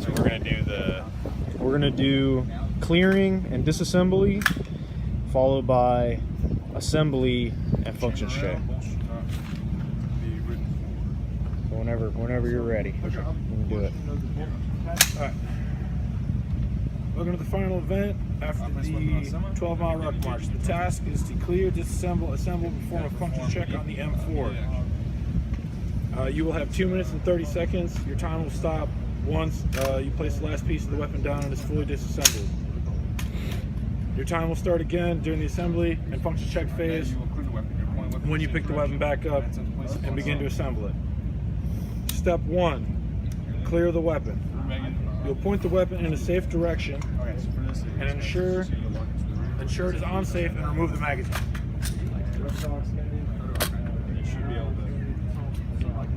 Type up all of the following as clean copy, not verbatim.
So we're gonna do clearing and disassembly, followed by assembly and functions check. So whenever you're ready, you can do it. All right. Welcome to the final event after the 12-mile ruck march. The task is to clear, disassemble, assemble, and perform a functions check on the M4. You will have 2 minutes and 30 seconds. Your time will stop once you place the last piece of the weapon down and it's fully disassembled. Your time will start again during the assembly and functions check phase when you pick the weapon back up and begin to assemble it. Step 1, clear the weapon. You'll point the weapon in a safe direction and ensure it is on safe and remove the magazine.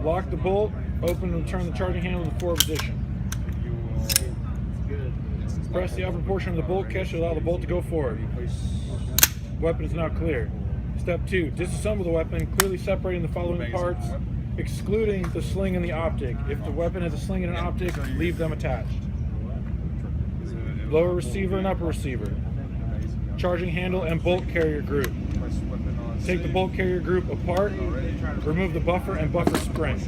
Lock the bolt, open and turn the charging handle to the forward position. Press the upper portion of the bolt catch to allow the bolt to go forward. The weapon is now clear. Step 2, disassemble the weapon, clearly separating the following parts, excluding the sling and the optic. If the weapon has a sling and an optic, leave them attached. Lower receiver and upper receiver. Charging handle and bolt carrier group. Take the bolt carrier group apart, remove the buffer and buffer spring.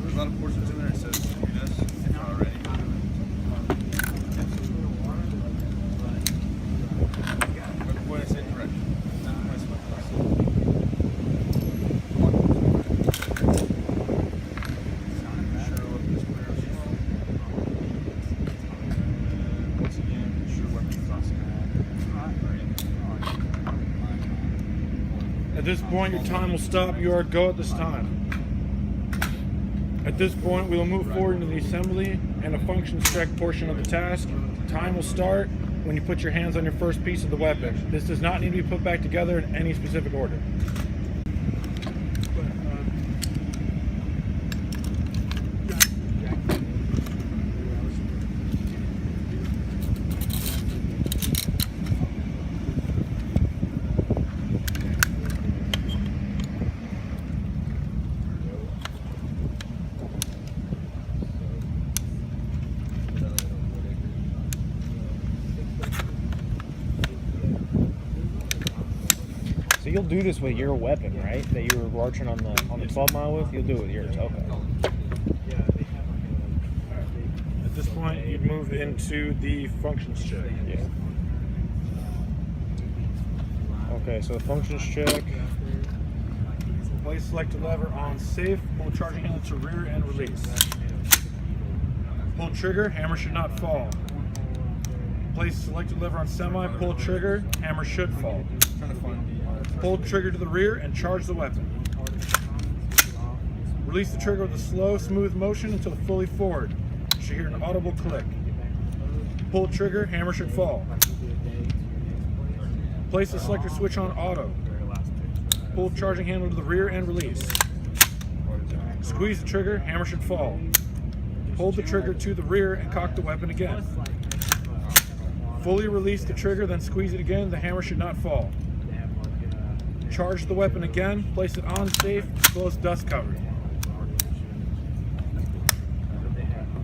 There's a lot of portions in there. It says this already. What I said correct. At this point, your time will stop. You are go at this time. At this point, we will move forward into the assembly and a functions check portion of the task. Time will start when you put your hands on your first piece of the weapon. This does not need to be put back together in any specific order. So you'll do this with your weapon, right? That you were marching on the 12 mile with? You'll do it with yours. Okay. At this point, you'd move into the functions check. Yeah. Okay, so the functions check. Place selected lever on safe. Pull charging handle to rear and release. Pull trigger. Hammer should not fall. Place selected lever on semi. Pull trigger. Hammer should fall. Pull trigger to the rear and charge the weapon. Release the trigger with a slow, smooth motion until fully forward. You should hear an audible click. Pull trigger, hammer should fall. Place the selector switch on auto. Pull charging handle to the rear and release. Squeeze the trigger, hammer should fall. Hold the trigger to the rear and cock the weapon again. Fully release the trigger, then squeeze it again. The hammer should not fall. Charge the weapon again, place it on safe, close dust cover.